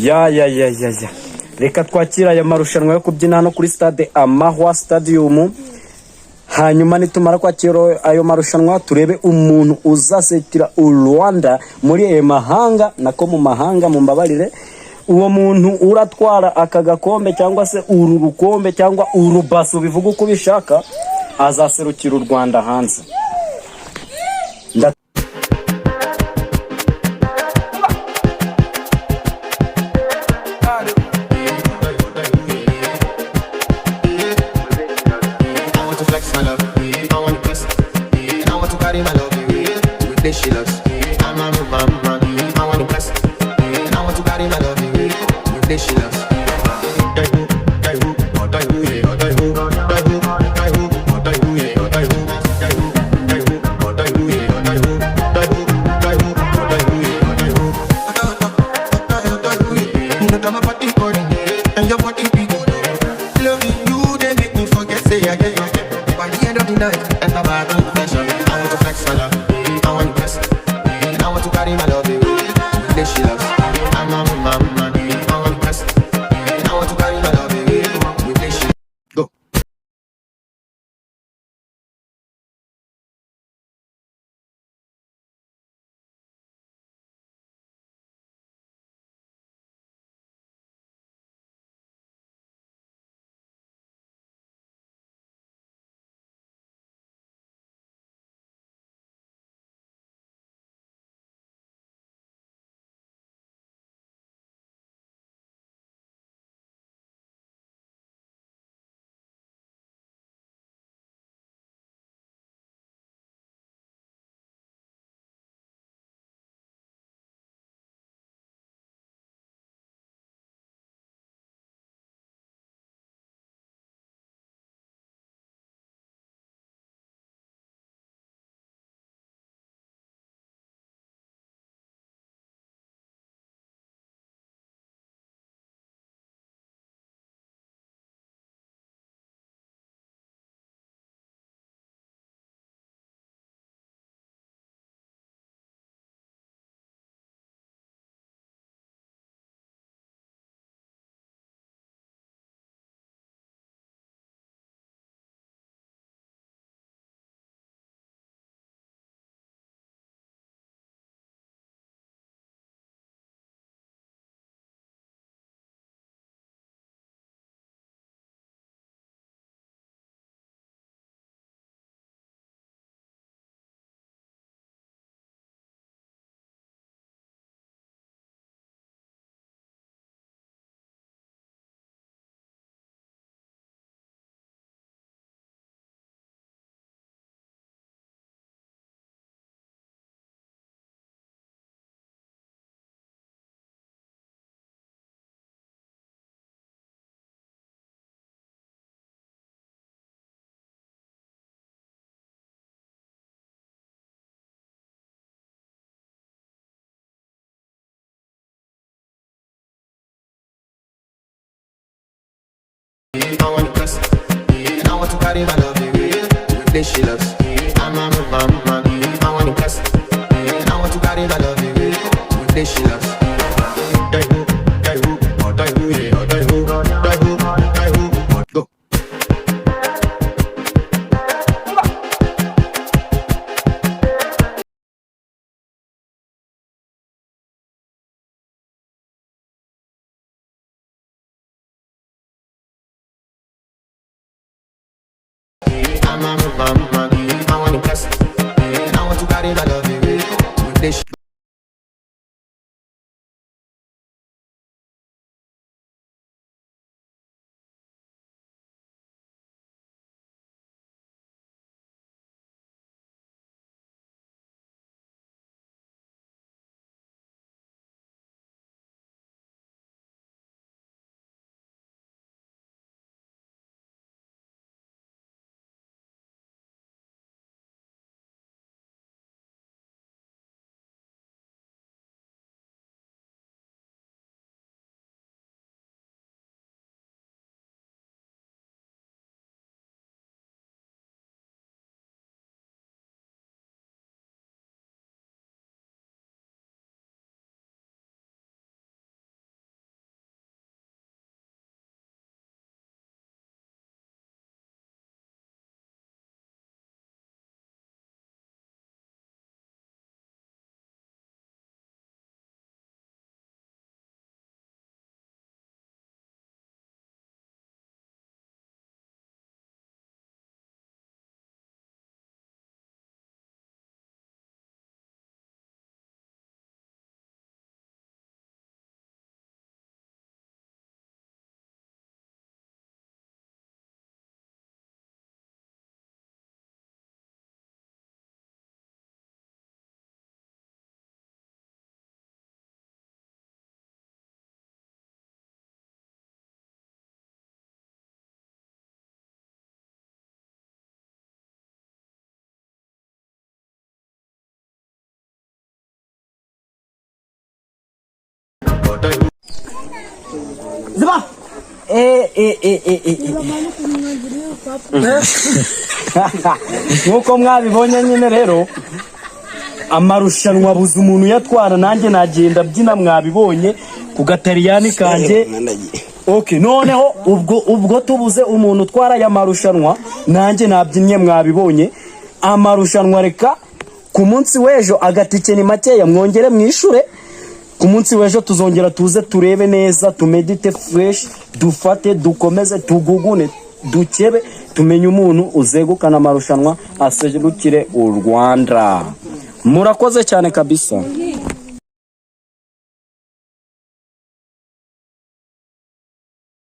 ya reka twakira aya marushanwa yo kubyina hano kuri stade Amahwa Stadium. Hanyuma nitumara kwakira ayo marushanwa turebe umuntu uzasekira u Rwanda muri ayo mahanga, nako mu mahanga mu mbabarire. Uwo muntu uratwara aka gakombe cyangwa se uru rukombe cyangwa urubaso bivuga uko bishaka, azaserukira u Rwanda hanze. Flex my love, I want to kiss, and I want to carry my love to this she loves. I'm a man, I want to bless, and I want to carry my love to this she loves. And your body be good. Loving you, they make me forget, say again. By the end of the night, and I'm out of fashion. I want to flex my love, I want to bless, and I want to carry my love away. This she loves. I'm a man, I want to bless, and I want to carry my love away. With this she go. I want to bless, and I want to carry my love away. This she loves. I'm a man, I want to bless, and I want to carry my love away. This she loves. Go. I'm a man, I want to bless, and I want to carry my love away. This Ziba. Nkuko mwabibonye nyine rero amarushanwa abuze umuntu yatwara, nanjye nagenda byina mwabibonye ku gatariyani kanje. Okay, noneho ubwo tubuze umuntu utwara ya marushanwa, nanjye nabyinnye mwabibonye. Amarushanwa reka ku munsi w'ejo agatike ni makeya, mwongere mwishure. Ku munsi w'ejo tuzongera tuze turebe neza, tumedite fresh, dufate, dukomeze, tugugune, dukebe, tumenye umuntu uzegukana amarushanwa aserukire u Rwanda. Murakoze cyane kabisa.